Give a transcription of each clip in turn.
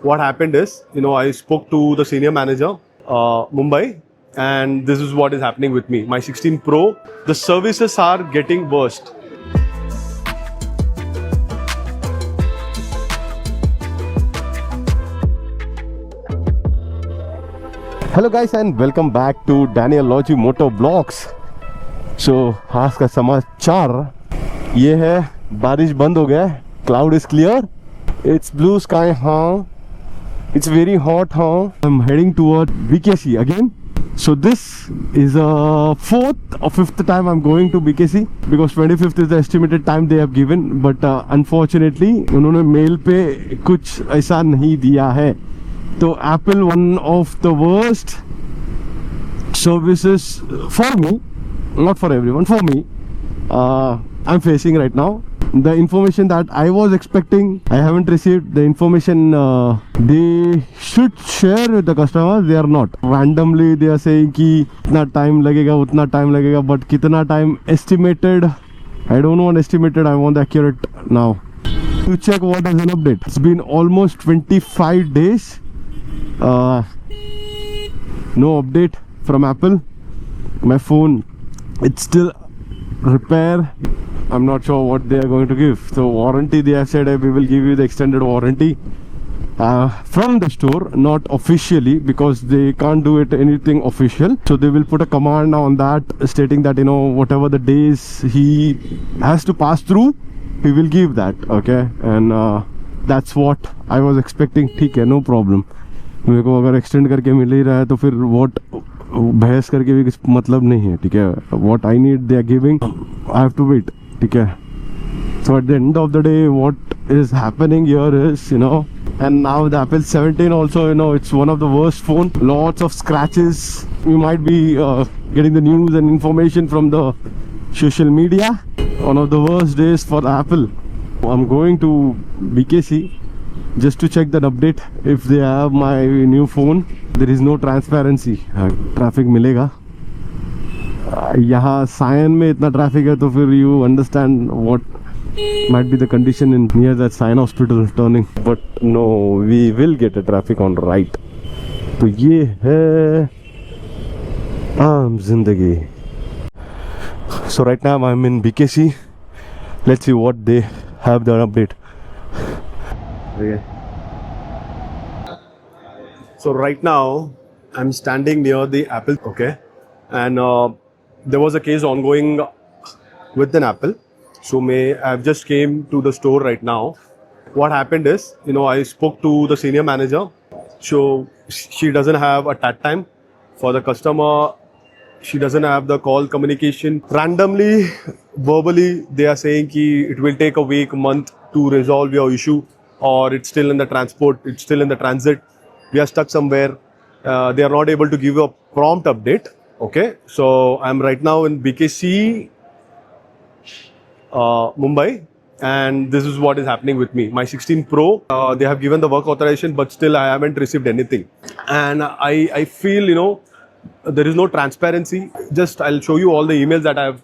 what happened is, I spoke to the senior manager, Mumbai, and this is what is happening with me. My 16 Pro, the services are getting worst. Hello guys and welcome back to Daniel लॉजी मोटो blogs. So आज का समाचार ये है, बारिश बंद हो गया है, cloud is clear, it's blue sky, हाँ इट्स वेरी हॉट, हाँ I am heading toward BKC again. So this is a fourth or fifth time I'm going to BKC because 25th is the estimated time they have given, but unfortunately उन्होंने mail पे कुछ ऐसा नहीं दिया है. तो Apple, one of the worst services for me, not for everyone, for me, I'm facing right now. The information that I was expecting, I haven't received. The information they should share with the customers, they are not. Randomly they are saying कि इतना time लगेगा, उतना time लगेगा, but कितना time estimated, I don't want estimated, I want accurate now. To check what is an update. It's been almost 25 days. No update from Apple. My phone, it's still repair. I'm not sure what they are going to give. So warranty, they have said we will give you the extended warranty from the store, not officially, because they can't do it anything official. So they will put a command on that stating that whatever the days he has to pass through, he will give that. Okay, and that's what I was expecting. ठीक है, no problem. मेरे को अगर extend करके मिल ही रहा है तो फिर वॉट बहस करके भी कुछ मतलब नहीं है. ठीक है, what I need they are giving, I have to wait. ठीक है, so at the end of the day what is happening here is and now the Apple 17 also, it's one of the worst phone, lots of scratches. You might be getting the news and information from the social media. One of the worst days for Apple. I'm going to BKC just to check that update. If they have my new phone, there is no transparency. Traffic मिलेगा यहाँ सायन में, इतना traffic है तो फिर you understand what might be the condition in near that Sayan hospital turning. But no, we will get a traffic on right. तो ये है आम जिंदगी. So right now I'm in BKC. Let's see what they have their update. Okay. So right now I'm standing near the Apple, okay, and there was a case ongoing with an Apple. So I've just came to the store right now. What happened is, I spoke to the senior manager. So she doesn't have a tat time for the customer. She doesn't have the call communication. Randomly, verbally, they are saying कि it will take a week, month to resolve your issue, or it's still in the transport, it's still in the transit, we are stuck somewhere. They are not able to give a prompt update. Okay, so I'm right now in BKC, Mumbai, and this is what is happening with me. My 16 Pro, they have given the work authorization, but still I haven't received anything. And I feel, there is no transparency. Just I'll show you all the emails that I've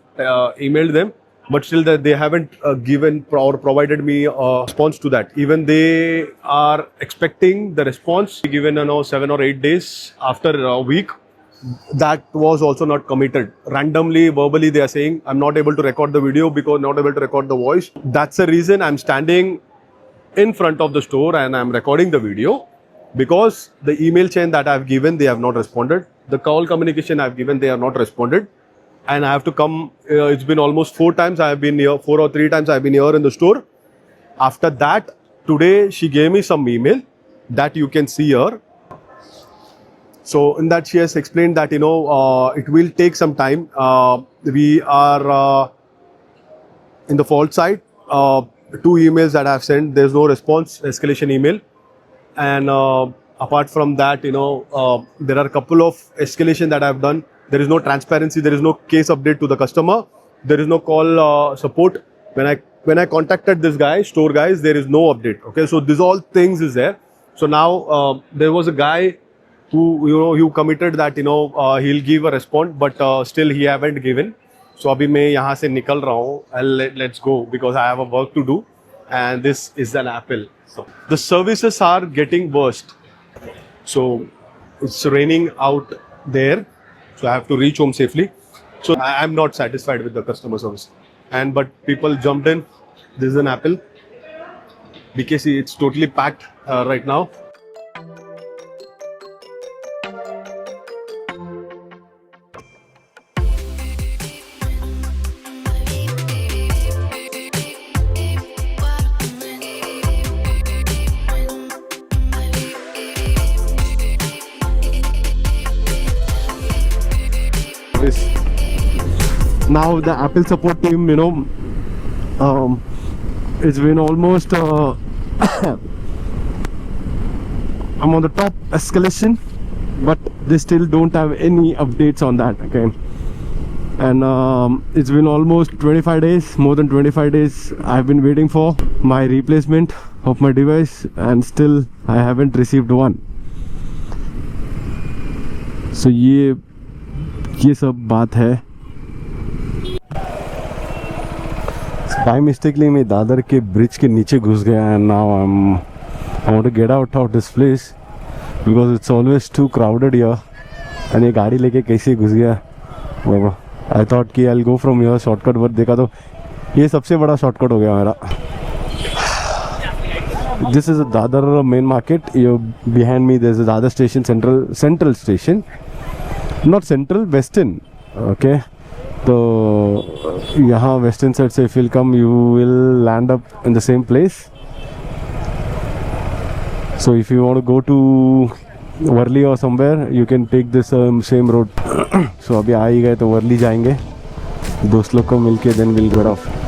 emailed them, but still that they haven't given or provided me a response to that. Even they are expecting the response given 7 or 8 days after a week. That was also not committed. Randomly, verbally, they are saying I'm not able to record the video because not able to record the voice. That's the reason I'm standing in front of the store and I'm recording the video, because the email chain that I've given, they have not responded. The call communication I've given, they have not responded. And I have to come, it's been almost 4 times I have been here, 4 or 3 times I have been here in the store. After that, today she gave me some email that you can see here. So in that she has explained that, it will take some time. We are in the fault side. 2 emails that I have sent, there's no response, escalation email. And apart from that, there are a couple of escalation that I have done. There is no transparency. There is no case update to the customer. There is no call support. When I contacted this guy, store guys, there is no update. Okay, so these all things is there. So now there was a guy who you committed that he'll give a response, but still he haven't given. So अभी मैं यहाँ से निकल रहा हूँ. Let's go because I have a work to do. and this is an Apple. So the services are getting worst. So it's raining out there, so I have to reach home safely. So I'm not satisfied with the customer service. But people jumped in. This is an Apple. BKC, it's totally packed right now. Now the Apple support team, it's been almost I'm on the top escalation, but they still don't have any updates on that. Okay, and it's been almost 25 days, more than 25 days I've been waiting for my replacement of my device, and still I haven't received one. So ये सब बात है. By mistakenly मैं दादर के bridge के नीचे घुस गया, and now I want to get out of this place because it's always too crowded here. and ये गाड़ी लेके कैसे घुस गया बाबा. I thought कि I'll go from here shortcut, but देखा तो ये सबसे बड़ा shortcut हो गया मेरा. This is a Dadar main market. Behind me there's a Dadar station, central station, not central, western. Okay, so यहाँ western side से if you'll come, you will land up in the same place. So if you want to go to Worli or somewhere, you can take this same road. So अभी आ ही गए तो वर्ली जाएंगे, दोस्त लोग को मिलके then we'll get off.